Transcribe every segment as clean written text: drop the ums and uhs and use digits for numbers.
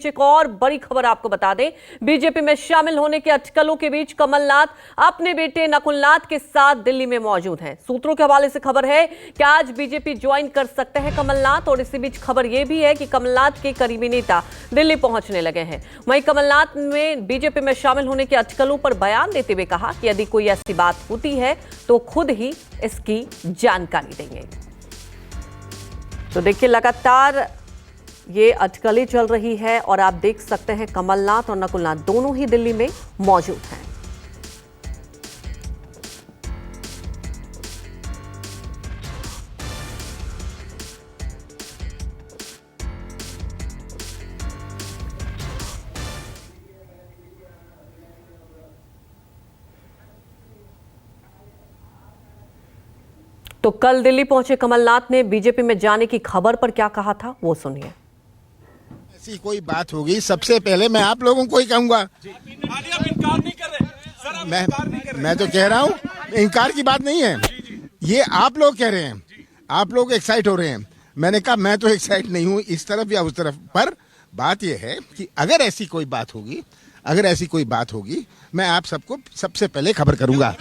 एक और बड़ी खबर आपको बता दें, बीजेपी में शामिल होने के अटकलों के बीच कमलनाथ अपने बेटे नकुलनाथ के साथ दिल्ली में मौजूद हैं। सूत्रों के हवाले से खबर है कि आज बीजेपी ज्वाइन कर सकते हैं कमलनाथ। और इसी बीच खबर यह भी है कि कमलनाथ के करीबी नेता दिल्ली पहुंचने लगे हैं। वहीं कमलनाथ ने बीजेपी में शामिल होने के अटकलों पर बयान देते हुए कहा कि यदि कोई ऐसी बात होती है तो खुद ही इसकी जानकारी देंगे। तो देखिए, लगातार ये अटकलें चल रही है और आप देख सकते हैं कमलनाथ और नकुलनाथ दोनों ही दिल्ली में मौजूद हैं। तो कल दिल्ली पहुंचे कमलनाथ ने बीजेपी में जाने की खबर पर क्या कहा था, वो सुनिए। ऐसी कोई बात होगी, सबसे पहले मैं आप लोगों को ही कहूंगा। इनकार नहीं कर रहे सर, मैं तो कह रहा हूँ, इनकार की बात नहीं है, ये आप लोग कह रहे हैं, आप लोग एक्साइट हो रहे हैं। मैंने कहा मैं तो एक्साइट नहीं हूँ इस तरफ या उस तरफ। पर बात यह है कि अगर ऐसी कोई बात होगी, मैं आप सबको सबसे पहले खबर करूंगा।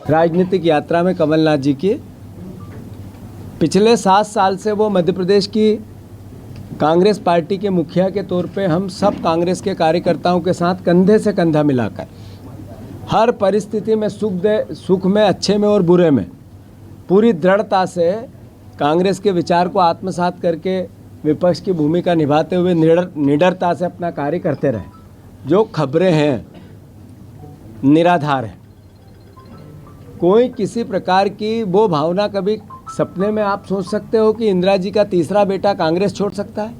राजनीतिक यात्रा में कमलनाथ जी की पिछले 7 साल से वो मध्य प्रदेश की कांग्रेस पार्टी के मुखिया के तौर पे हम सब कांग्रेस के कार्यकर्ताओं के साथ कंधे से कंधा मिलाकर हर परिस्थिति में सुख में, अच्छे में और बुरे में पूरी दृढ़ता से कांग्रेस के विचार को आत्मसात करके विपक्ष की भूमिका निभाते हुए निडरता से अपना कार्य करते रहे। जो खबरें हैं निराधार हैं। कोई किसी प्रकार की वो भावना कभी सपने में आप सोच सकते हो कि इंदिरा जी का तीसरा बेटा कांग्रेस छोड़ सकता है?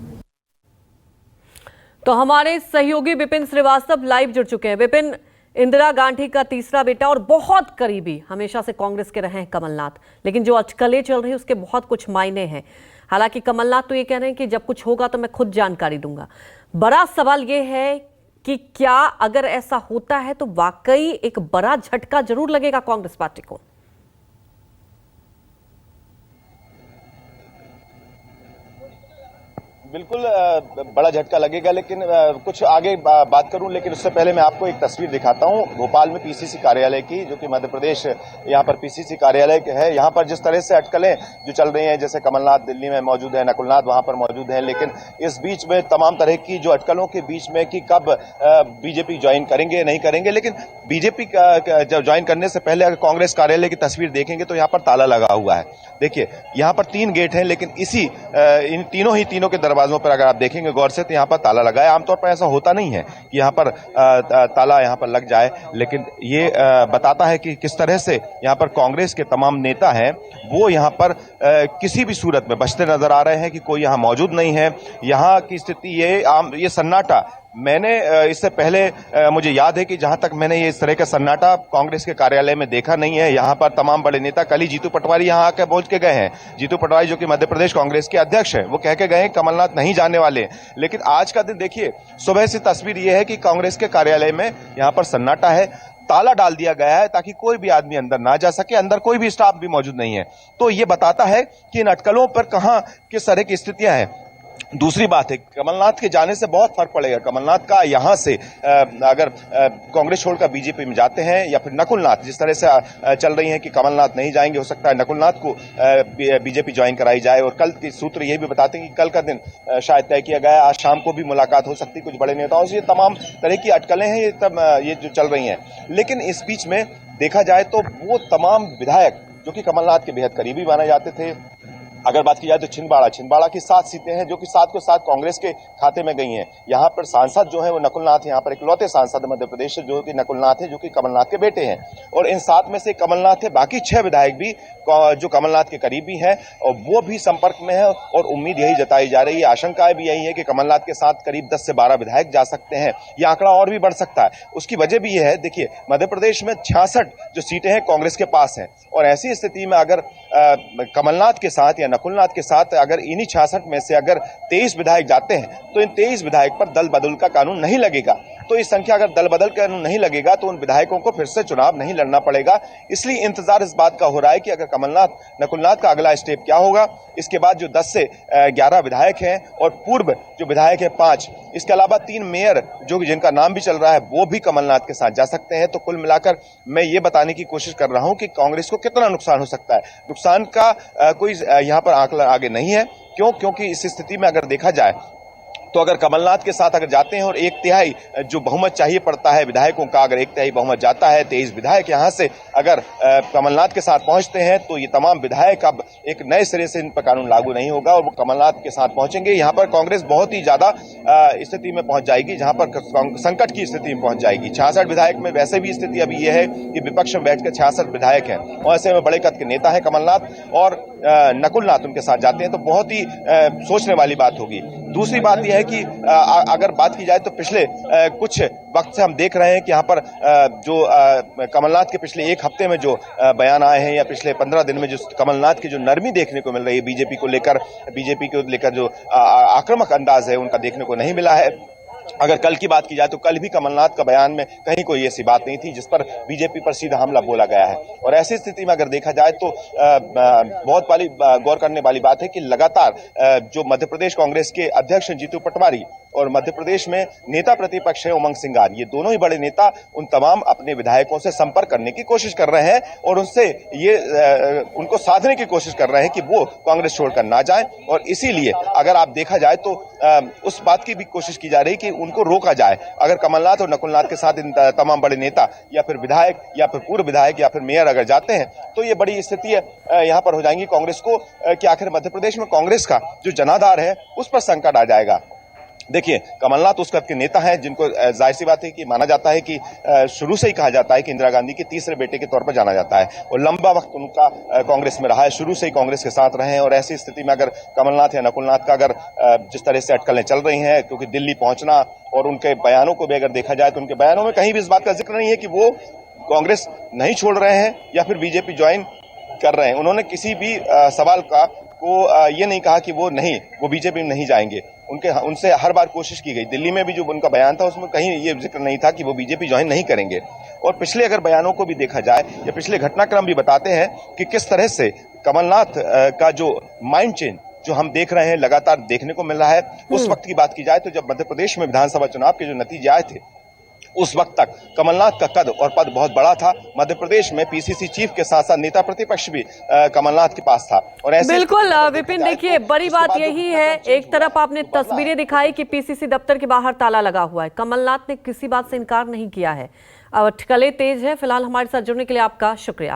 तो हमारे सहयोगी विपिन श्रीवास्तव लाइव जुड़ चुके हैं। विपिन, इंदिरा गांधी का तीसरा बेटा और बहुत करीबी हमेशा से कांग्रेस के रहे हैं कमलनाथ, लेकिन जो अटकलें चल रही है उसके बहुत कुछ मायने हैं। हालांकि कमलनाथ तो ये कह रहे हैं कि जब कुछ होगा तो मैं खुद जानकारी दूंगा। बड़ा सवाल ये है कि क्या अगर ऐसा होता है तो वाकई एक बड़ा झटका जरूर लगेगा कांग्रेस पार्टी को? बिल्कुल बड़ा झटका लगेगा, लेकिन कुछ आगे बात करूं, लेकिन उससे पहले मैं आपको एक तस्वीर दिखाता हूं भोपाल में पीसीसी कार्यालय की, जो कि मध्य प्रदेश यहां पर पीसीसी कार्यालय है। यहां पर जिस तरह से अटकलें जो चल रही हैं, जैसे कमलनाथ दिल्ली में मौजूद है, नकुलनाथ वहां पर मौजूद है, लेकिन इस बीच में तमाम तरह की जो अटकलों के बीच में कि कब बीजेपी ज्वाइन करेंगे नहीं करेंगे, लेकिन बीजेपी जब ज्वाइन करने से पहले अगर कांग्रेस कार्यालय की तस्वीर देखेंगे तो यहाँ पर ताला लगा हुआ है। देखिए, यहाँ पर 3 गेट हैं, लेकिन इन तीनों के दरवाजों पर अगर आप देखेंगे गौर से तो यहाँ पर ताला लगा है। आमतौर पर ऐसा होता नहीं है कि यहाँ पर ताला यहाँ पर लग जाए, लेकिन ये बताता है कि किस तरह से यहाँ पर कांग्रेस के तमाम नेता हैं वो यहाँ पर किसी भी सूरत में बचते नजर आ रहे हैं कि कोई यहाँ मौजूद नहीं है। यहाँ की स्थिति ये सन्नाटा मैंने इससे पहले मुझे याद है कि जहां तक मैंने ये इस तरह का सन्नाटा कांग्रेस के कार्यालय में देखा नहीं है। यहां पर तमाम बड़े नेता, कल ही जीतू पटवारी यहां आकर पहुंच के गए हैं। जीतू पटवारी जो कि मध्य प्रदेश कांग्रेस के अध्यक्ष हैं, वो कह के गए हैं कमलनाथ नहीं जाने वाले। लेकिन आज का दिन देखिए, सुबह से तस्वीर ये है कि कांग्रेस के कार्यालय में यहां पर सन्नाटा है, ताला डाल दिया गया है ताकि कोई भी आदमी अंदर ना जा सके, अंदर कोई भी स्टाफ भी मौजूद नहीं है। तो ये बताता है कि इन अटकलों पर कहां किस तरह की स्थितियां हैं। दूसरी बात है, कमलनाथ के जाने से बहुत फर्क पड़ेगा। कमलनाथ का यहां से अगर कांग्रेस छोड़कर बीजेपी में जाते हैं, या फिर नकुलनाथ जिस तरह से चल रही हैं कि कमलनाथ नहीं जाएंगे, हो सकता है नकुलनाथ को बीजेपी ज्वाइन कराई जाए। और कल के सूत्र ये भी बताते हैं कि कल का दिन शायद तय किया गया है, आज शाम को भी मुलाकात हो सकती है कुछ बड़े नेताओं से। ये तमाम तरह की अटकलें हैं ये जो चल रही हैं। लेकिन इस बीच में देखा जाए तो वो तमाम विधायक जो कि कमलनाथ के बेहद करीबी माने जाते थे, अगर बात की जाए तो छिंदवाड़ा की 7 सीटें हैं जो कि 7 को 7 कांग्रेस के खाते में गई हैं। यहाँ पर सांसद जो है वो नकुलनाथ, यहाँ पर इकलौते सांसद मध्य प्रदेश से जो कि नकुलनाथ है, जो कि कमलनाथ के बेटे हैं। और इन 7 में से कमलनाथ है, बाकी 6 विधायक भी जो कमलनाथ के करीबी हैं और वो भी संपर्क में है। और उम्मीद यही जताई जा रही है, आशंकाएं भी यही है कि कमलनाथ के साथ करीब 10 से 12 विधायक जा सकते हैं। ये आंकड़ा और भी बढ़ सकता है। उसकी वजह भी यह है, देखिए मध्य प्रदेश में 66 जो सीटें हैं कांग्रेस के पास हैं, और ऐसी स्थिति में अगर कमलनाथ के साथ या नकुलनाथ के साथ अगर इन्हीं 66 में से अगर 23 विधायक जाते हैं तो इन 23 विधायक पर दल बदल का कानून नहीं लगेगा। तो इस संख्या अगर दल बदल कर नहीं लगेगा तो उन विधायकों को फिर से चुनाव नहीं लड़ना पड़ेगा। इसलिए इंतजार इस बात का हो रहा है कि अगर कमलनाथ नकुलनाथ का अगला स्टेप क्या होगा। इसके बाद जो 10 से 11 विधायक हैं और पूर्व जो विधायक है 5, इसके अलावा 3 मेयर जो जिनका नाम भी चल रहा है वो भी कमलनाथ के साथ जा सकते हैं। तो कुल मिलाकर मैं ये बताने की कोशिश कर रहा हूं कि कांग्रेस को कितना नुकसान हो सकता है। नुकसान का कोई यहां पर आंकड़ा आगे नहीं है। क्यों? क्योंकि इस स्थिति में अगर देखा जाए तो अगर कमलनाथ के साथ अगर जाते हैं और 1/3 जो बहुमत चाहिए पड़ता है विधायकों का, अगर 1/3 बहुमत जाता है, 23 विधायक यहां से अगर कमलनाथ के साथ पहुंचते हैं तो ये तमाम विधायक अब एक नए सिरे से इन पर कानून लागू नहीं होगा और वो कमलनाथ के साथ पहुंचेंगे। यहां पर कांग्रेस बहुत ही ज्यादा स्थिति में पहुंच जाएगी, जहां पर संकट की स्थिति में पहुंच जाएगी। 66 विधायक में वैसे भी स्थिति अभी यह है कि विपक्ष में बैठकर 66 विधायक हैं और ऐसे में बड़े कद के नेता है कमलनाथ और नकुलनाथ उनके साथ जाते हैं तो बहुत ही सोचने वाली बात होगी। दूसरी बात यह है कि अगर बात की जाए तो पिछले कुछ वक्त से हम देख रहे हैं कि यहाँ पर जो कमलनाथ के पिछले 1 हफ्ते में जो बयान आए हैं या पिछले 15 दिन में जो कमलनाथ की जो नरमी देखने को मिल रही है बीजेपी को लेकर जो आक्रामक अंदाज है उनका देखने को नहीं मिला है। अगर कल की बात की जाए तो कल भी कमलनाथ का बयान में कहीं कोई ऐसी बात नहीं थी जिस पर बीजेपी पर सीधा हमला बोला गया है। और ऐसी स्थिति में अगर देखा जाए तो बहुत गौर करने वाली बात है कि लगातार जो मध्य प्रदेश कांग्रेस के अध्यक्ष जीतू पटवारी और मध्य प्रदेश में नेता प्रतिपक्ष है उमंग सिंगार, ये दोनों ही बड़े नेता उन तमाम अपने विधायकों से संपर्क करने की कोशिश कर रहे हैं और उनसे ये उनको साधने की कोशिश कर रहे हैं कि वो कांग्रेस छोड़कर ना जाएं। और इसीलिए अगर आप देखा जाए तो उस बात की भी कोशिश की जा रही है कि उनको रोका जाए। अगर कमलनाथ और नकुलनाथ के साथ इन तमाम बड़े नेता या फिर विधायक या फिर पूर्व विधायक या फिर मेयर अगर जाते हैं तो ये बड़ी स्थिति यहाँ पर हो जाएंगी कांग्रेस को कि आखिर मध्य प्रदेश में कांग्रेस का जो जनाधार है उस पर संकट आ जाएगा। देखिए, कमलनाथ उस कद के नेता हैं जिनको जाहिर सी बात है कि माना जाता है कि शुरू से ही कहा जाता है कि इंदिरा गांधी के तीसरे बेटे के तौर पर जाना जाता है और लंबा वक्त उनका कांग्रेस में रहा है, शुरू से ही कांग्रेस के साथ रहे हैं। और ऐसी स्थिति में अगर कमलनाथ या नकुलनाथ का अगर जिस तरह से अटकलें चल रही हैं क्योंकि दिल्ली पहुंचना और उनके बयानों को भी अगर देखा जाए तो उनके बयानों में कहीं भी इस बात का जिक्र नहीं है कि वो कांग्रेस नहीं छोड़ रहे हैं या फिर बीजेपी ज्वाइन कर रहे हैं। उन्होंने किसी भी सवाल को ये नहीं कहा कि वो बीजेपी में नहीं जाएंगे। उनसे हर बार कोशिश की गई। दिल्ली में भी जो उनका बयान था उसमें कहीं ये जिक्र नहीं था कि वो बीजेपी ज्वाइन नहीं करेंगे। और पिछले अगर बयानों को भी देखा जाए या पिछले घटनाक्रम भी बताते हैं कि किस तरह से कमलनाथ का जो माइंड चेंज जो हम देख रहे हैं लगातार देखने को मिल रहा है। उस वक्त की बात की जाए तो जब मध्य प्रदेश में विधानसभा चुनाव के जो नतीजे आए थे उस वक्त तक कमलनाथ का कद और पद बहुत बड़ा था। मध्य प्रदेश में पीसीसी चीफ के साथ साथ नेता प्रतिपक्ष भी कमलनाथ के पास था। और ऐसे बिल्कुल विपिन, देखिए बड़ी बात यही है, एक तरफ आपने तस्वीरें दिखाई कि पीसीसी दफ्तर के बाहर ताला लगा हुआ है, कमलनाथ ने किसी बात से इनकार नहीं किया है। अटकलें तेज है। फिलहाल हमारे साथ जुड़ने के लिए आपका शुक्रिया।